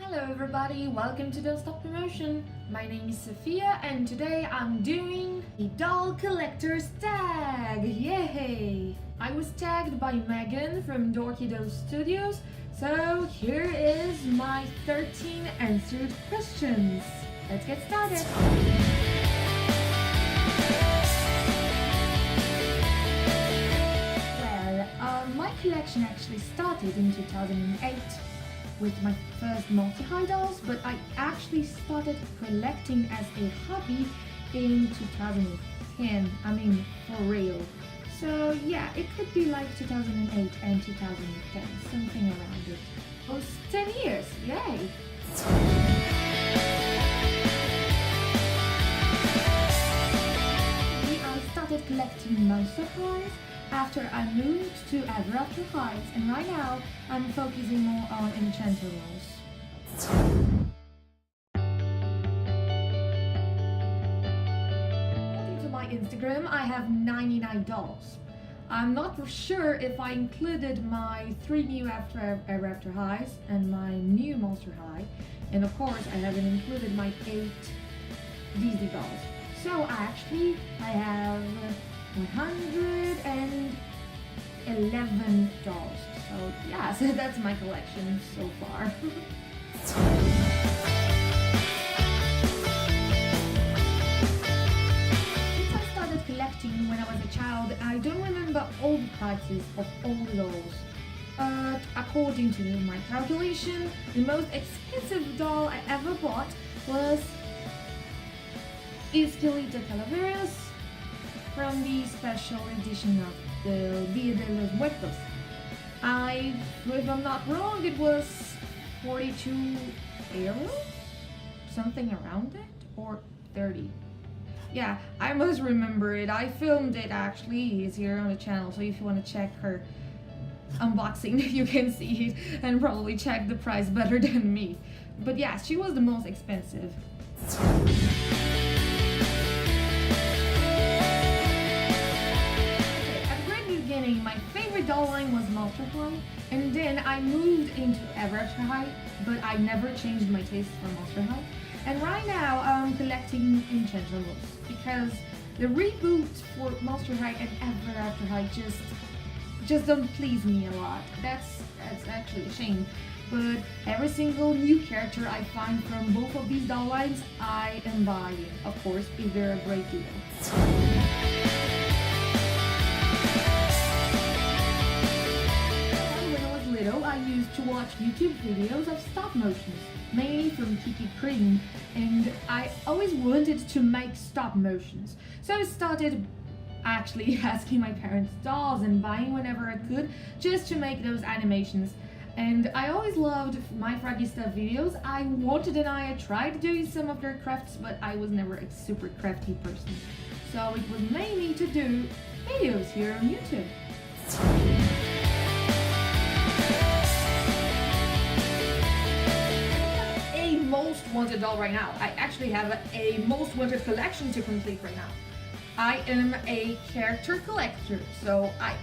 Hello everybody, welcome to Don't Stop the Motion. My name is Sophia and today I'm doing a doll collector's tag! Yay! I was tagged by Meghan from DorkyDollStudios, so here is my 13 answered questions. Let's get started! Well, my collection actually started in 2008 with my first multi-high dolls, but I actually started collecting as a hobby in 2010, I mean for real. So yeah, it could be like 2008 and 2010, something around it. Oh, 10 years, yay! I started collecting monster highs after I moved to Ever After Highs, and right now I'm focusing more on enchantables. According to my Instagram, I have 99 dolls. I'm not sure if I included my 3 new Ever After Highs and my new Monster High, and of course I haven't included my 8 Disney dolls. So actually I have 111 dolls. So yeah, so that's my collection so far. Since I started collecting when I was a child, I don't remember all the prices of all the dolls. According to my calculation, the most expensive doll I ever bought was Esqueleto Calaveras from the special edition of the Dia de los Muertos. If I'm not wrong, it was 42 euros? Something around it? Or 30? Yeah, I must remember it. I filmed it actually. It's here on the channel, so if you want to check her unboxing, you can see it and probably check the price better than me. But yeah, she was the most expensive. My favorite doll line was Monster High, and then I moved into Ever After High, but I never changed my taste for Monster High. And right now I'm collecting enchantables because the reboots for Monster High and Ever After High just don't please me a lot. That's actually a shame. But every single new character I find from both of these doll lines, I am buying. Of course, if they're a great deal. I used to watch YouTube videos of stop motions, mainly from Kiki Cream, and I always wanted to make stop motions. So I started actually asking my parents dolls and buying whenever I could just to make those animations. And I always loved my Froggy Stuff videos. I tried doing some of their crafts, but I was never a super crafty person. So it was mainly to do videos here on YouTube. Most wanted doll right now. I actually have a most wanted collection to complete right now. I am a character collector, so I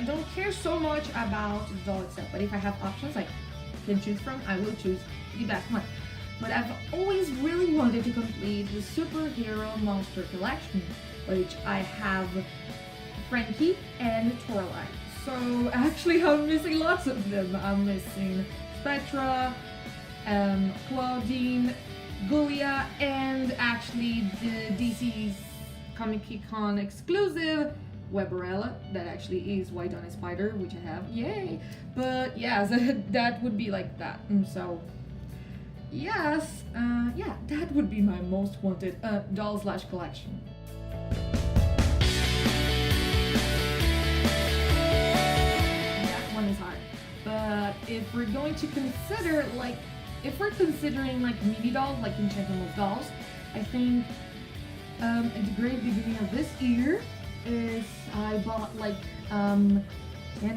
don't care so much about the doll itself, but if I have options I can choose from, I will choose the best one. But I've always really wanted to complete the superhero monster collection, which I have Frankie and Torlight. So actually I'm missing lots of them. I'm missing Spectra, Claudine, Gulia, and actually the DC's Comic Con exclusive Weberella, that actually is White on a Spider, which I have, yay! But yeah, so that would be like that. And so yes, yeah, that would be my most wanted doll/collection. That one is hard, but if we're going to consider if we're considering mini dolls, like enchantables dolls, I think at the very beginning of this year I bought 10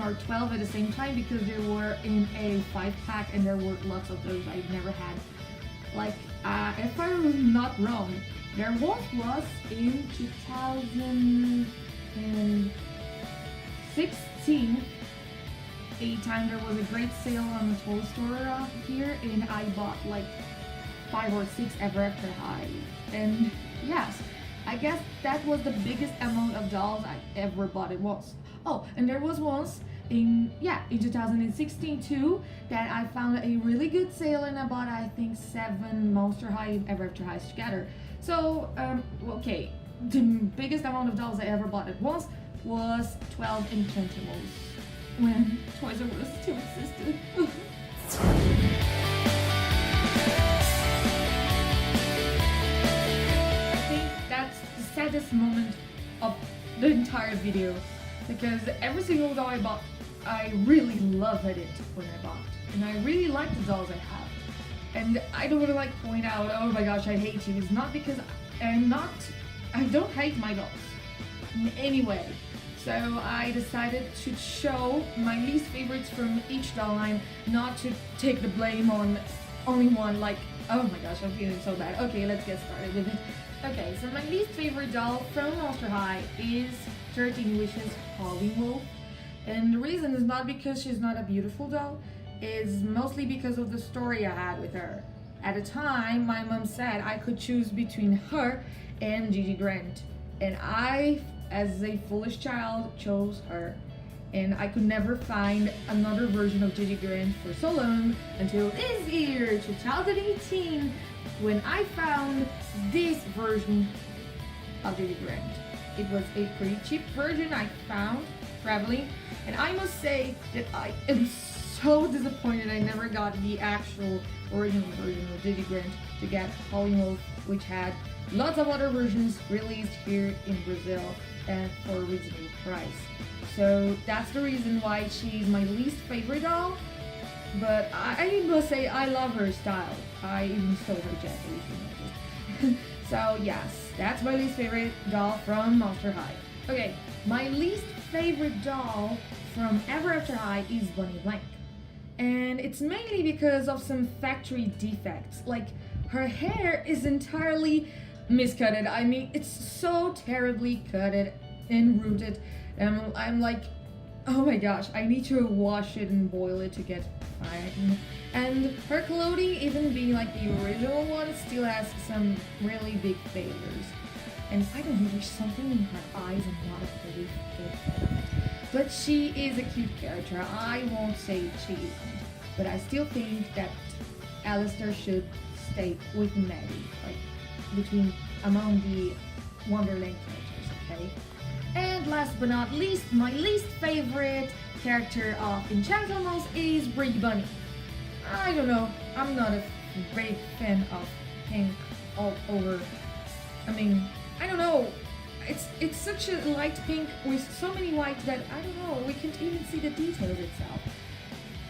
or 12 at the same time because they were in a 5-pack and there were lots of those I never had. If I'm not wrong, there was in 2016 a time there was a great sale on the toy store here, and I bought like 5 or 6 ever after high. And yes, I guess that was the biggest amount of dolls I ever bought. It was. Oh, and there was once in 2016 too that I found a really good sale, and I bought I think 7 Monster High ever after highs together. So okay, the biggest amount of dolls I ever bought at once was 12 Enchantimals when Toys R Us still existed. I think that's the saddest moment of the entire video, because every single doll I bought, I really loved it when I bought, and I really like the dolls I have. And I don't want to like point out, oh my gosh, I hate you. It's not because I don't hate my dolls in any way. So I decided to show my least favorites from each doll line, not to take the blame on only one, like, oh my gosh, I'm feeling so bad. Okay, let's get started with it. Okay, so my least favorite doll from Monster High is 13 Wishes Howlvin. And the reason is not because she's not a beautiful doll, is mostly because of the story I had with her. At the time, my mom said I could choose between her and Gigi Grant, and I, as a foolish child, chose her. And I could never find another version of Gigi Grant for so long until this year, 2018, when I found this version of Gigi Grant. It was a pretty cheap version I found traveling, and I must say that I am so disappointed I never got the actual original version of Gigi Grant to get Howlvin, which had lots of other versions released here in Brazil and for a reasonable price. So that's the reason why she's my least favorite doll. But I must say I love her style. I even stole her jacket, if you noticed. So yes, that's my least favorite doll from Monster High. Okay, my least favorite doll from Ever After High is Bunny Blank. And it's mainly because of some factory defects. Like, her hair is entirely miscutted. I mean, it's so terribly cutted and rooted. And I'm like, oh my gosh, I need to wash it and boil it to get fine. And her clothing, even being like the original one, still has some really big failures. And I don't know, there's something in her eyes I'm not a pretty good fan. But she is a cute character. I won't say she isn't. But I still think that Alistair should stay with Maddie, like among the Wonderland characters, okay? And last but not least, my least favorite character of Enchantimals is Brady Bunny. I don't know, I'm not a big fan of pink all over. I mean, I don't know. It's such a light pink with so many whites that, I don't know, we can't even see the details itself.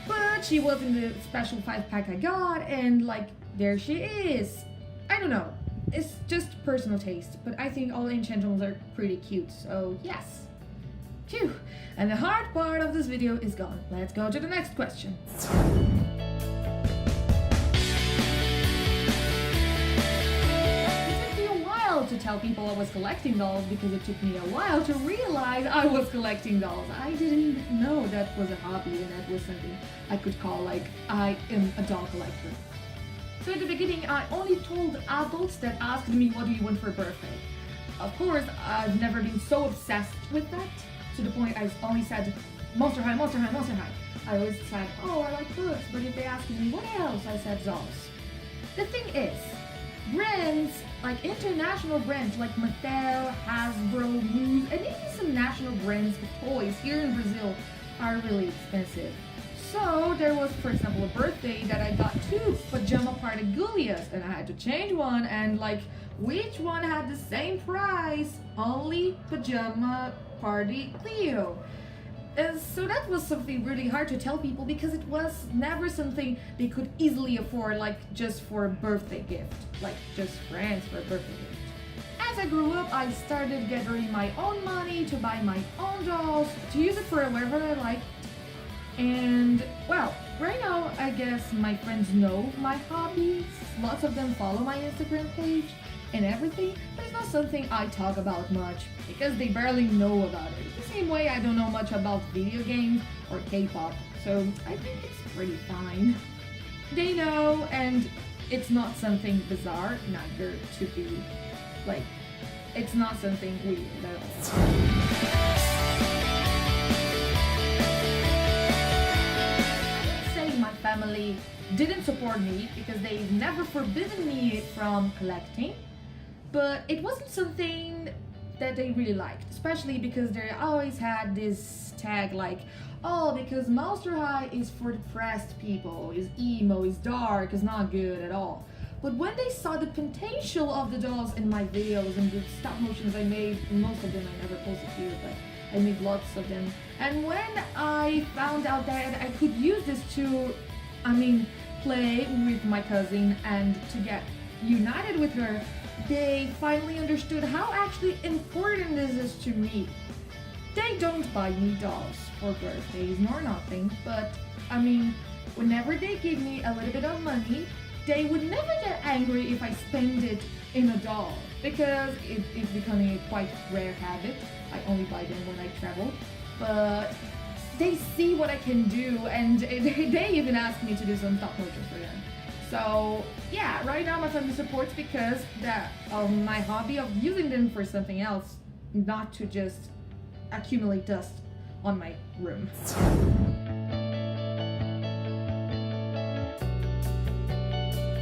But she was in the special 5-pack I got, and like, there she is. I don't know, it's just personal taste, but I think all Enchantimals are pretty cute, so yes. Phew, and the hard part of this video is gone. Let's go to the next question. To tell people I was collecting dolls, because it took me a while to realize I was collecting dolls. I didn't know that was a hobby and that was something I could call like I am a doll collector. So at the beginning I only told adults that asked me what do you want for a birthday. Of course I've never been so obsessed with that to the point I only said Monster High, Monster High, Monster High. I always said, oh, I like books, but if they asked me what else, I said dolls. The thing is, brands, like international brands like Mattel, Hasbro, Muse, and even some national brands of toys here in Brazil are really expensive. So there was, for example, a birthday that I got 2 pajama party Gulias, and I had to change one, and like, which one had the same price? Only pajama party Cleo. And so that was something really hard to tell people, because it was never something they could easily afford, like just for a birthday gift, like just friends for a birthday gift. As I grew up, I started gathering my own money to buy my own dolls, to use it for whatever I liked. And well, right now I guess my friends know my hobbies. Lots of them follow my Instagram page, and everything, but it's not something I talk about much because they barely know about it. The same way I don't know much about video games or K-pop, so I think it's pretty fine. They know, and it's not something bizarre, neither to be, like, it's not something weird at all. Let's say my family didn't support me because they've never forbidden me from collecting, but it wasn't something that they really liked, especially because they always had this tag like, oh, because Monster High is for depressed people, is emo, is dark, is not good at all. But when they saw the potential of the dolls in my videos and the stop motions I made, most of them I never posted here, but I made lots of them. And when I found out that I could use this to, play with my cousin and to get united with her, they finally understood how actually important this is to me. They don't buy me dolls for birthdays nor nothing, but whenever they give me a little bit of money, they would never get angry if I spend it in a doll, because it's becoming a quite rare habit. I only buy them when I travel, but they see what I can do, and they even ask me to do some stop motions for them. So yeah, right now my family supports because of my hobby of using them for something else, not to just accumulate dust on my room.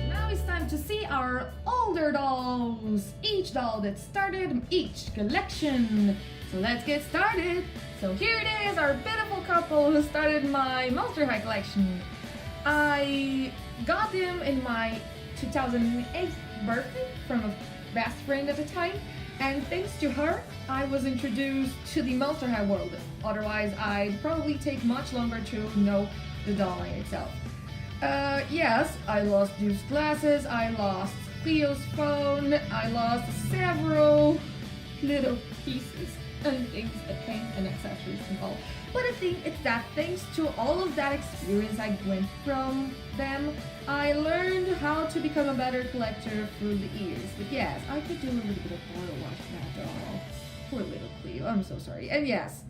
Now it's time to see our older dolls, each doll that started each collection. So let's get started. So here it is, our beautiful couple who started my Monster High collection. I got them in my 2008 birthday from a best friend at the time, and thanks to her, I was introduced to the Monster High world. Otherwise, I'd probably take much longer to know the doll line itself. Yes, I lost Duke's glasses, I lost Cleo's phone, I lost several little pieces and things that came and accessories and all. But I think it's that thanks to all of that experience I went from them, I learned how to become a better collector through the years. But yes, I could do a little bit of oil wash that doll. Poor little Cleo, I'm so sorry. And yes,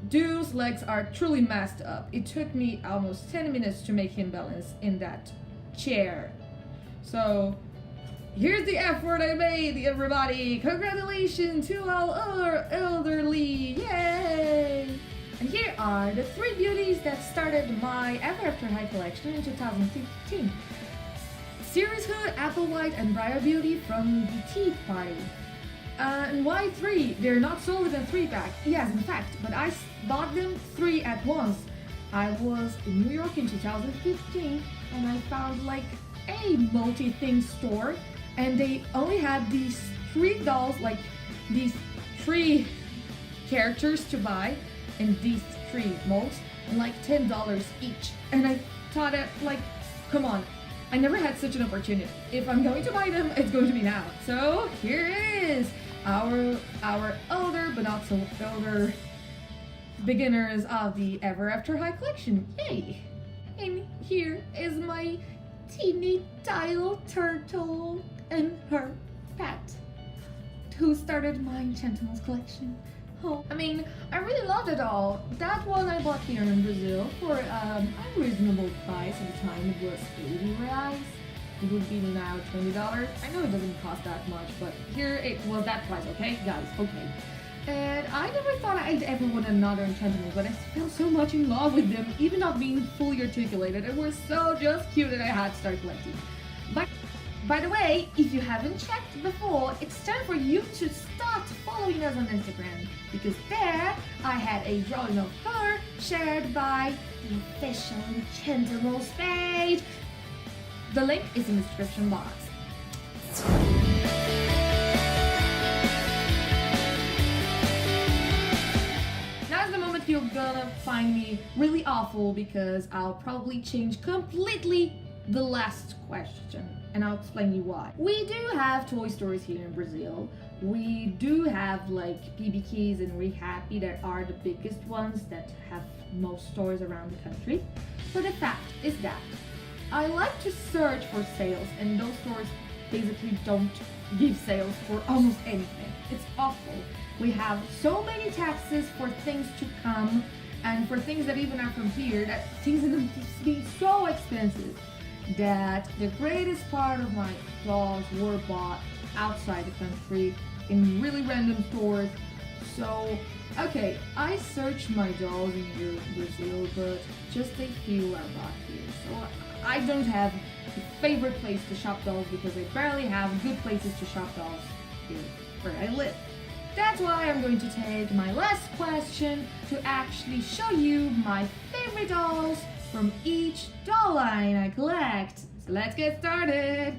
Duke's legs are truly messed up. It took me almost 10 minutes to make him balance in that chair. So here's the effort I made, everybody! Congratulations to all our elderly! Yay! And here are the three beauties that started my Ever After High collection in 2015. Series Hood, Applewhite, and Briar Beauty from the Tea Party. And why three? They're not sold in a 3-pack. Yes, in fact, but I bought them 3 at once. I was in New York in 2015 and I found like a multi-thing store, and they only had these 3 dolls, like these 3 characters to buy in these 3 molds, and like $10 each. And I thought, like, come on, I never had such an opportunity. If I'm going to buy them, it's going to be now. So here it is, our older but not so older beginners of the Ever After High collection. Yay! And here is my teeny tile turtle and her pet, who started my Enchantimals collection. Oh, I really loved it all. That one I bought here in Brazil for a reasonable price. At the time it was 80 reais. It would be now $20. I know it doesn't cost that much, but here it was that price, okay? Guys, okay. And I never thought I'd ever want another Enchantimals, but I fell so much in love with them, even not being fully articulated. They were so just cute that I had to start collecting. But by the way, if you haven't checked before, it's time for you to start following us on Instagram, because there I had a drawing of her shared by the official Enchantimals page. The link is in the description box. Now's the moment you're gonna find me really awful, because I'll probably change completely the last question, and I'll explain you why. We do have toy stores here in Brazil. We do have like BB Keys and We Happy that are the biggest ones that have most stores around the country. But the fact is that I like to search for sales, and those stores basically don't give sales for almost anything. It's awful. We have so many taxes for things to come and for things that even are from here, that things end up being so expensive that the greatest part of my dolls were bought outside the country in really random stores. So, okay, I searched my dolls in Brazil, but just a few are bought here. So I don't have a favorite place to shop dolls because I barely have good places to shop dolls here where I live. That's why I'm going to take my last question to actually show you my favorite dolls from each doll line I collect. So let's get started!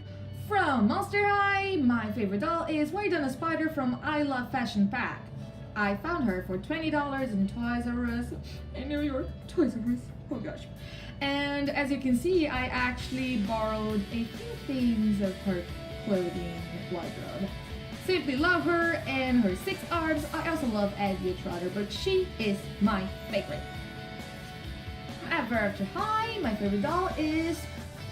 From Monster High, my favorite doll is Way Done a Spider from I Love Fashion Pack. I found her for $20 in Toys R Us in New York. Toys R Us, oh gosh. And as you can see, I actually borrowed a few things of her clothing wardrobe. Simply love her and her 6 arms. I also love Azia Trotter, but she is my favorite. Ever After High, my favorite doll is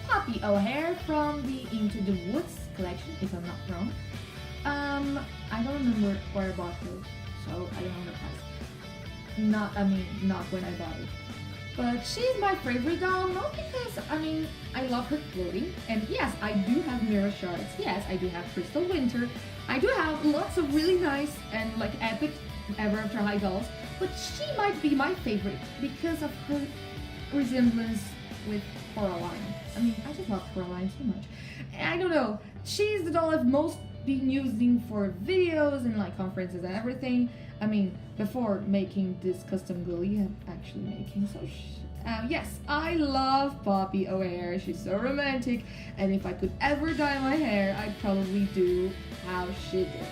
Poppy O'Hare from the Into the Woods collection, if I'm not wrong. I don't remember where I bought her, so I don't know the price. Not when I bought it. But she's my favorite doll, not because, I love her clothing. And yes, I do have mirror shards. Yes, I do have Crystal Winter. I do have lots of really nice and epic Ever After High dolls. But she might be my favorite because of her resemblance with Coraline. I just love Coraline so much. I don't know. She's the doll I've most been using for videos and conferences and everything. Before making this custom girly I'm actually making. So yes, I love Poppy O'Hare. She's so romantic, and if I could ever dye my hair, I'd probably do how she did.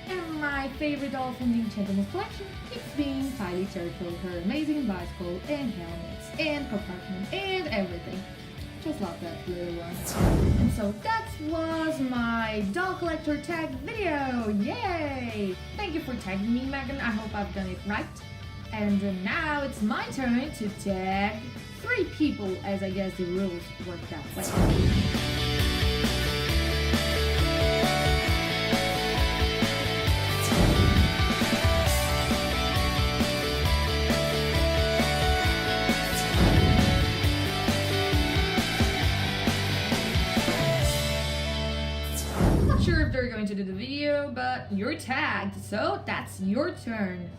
And my favorite doll from the Enchantimals collection keeps being Kylie Turtle, her amazing bicycle and helmets and compartment and everything. Just love that little one. And so that was my doll collector tag video. Yay! Thank you for tagging me, Meghan. I hope I've done it right. And now it's my turn to tag 3 people, as I guess the rules worked out. Sure if they're going to do the video, but you're tagged, so that's your turn.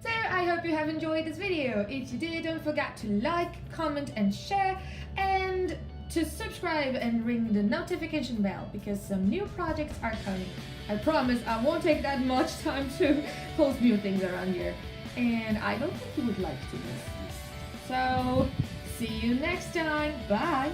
So I hope you have enjoyed this video. If you did, don't forget to like, comment and share, and to subscribe and ring the notification bell because some new projects are coming. I promise I won't take that much time to post new things around here, and I don't think you would like to miss this. So see you next time. Bye!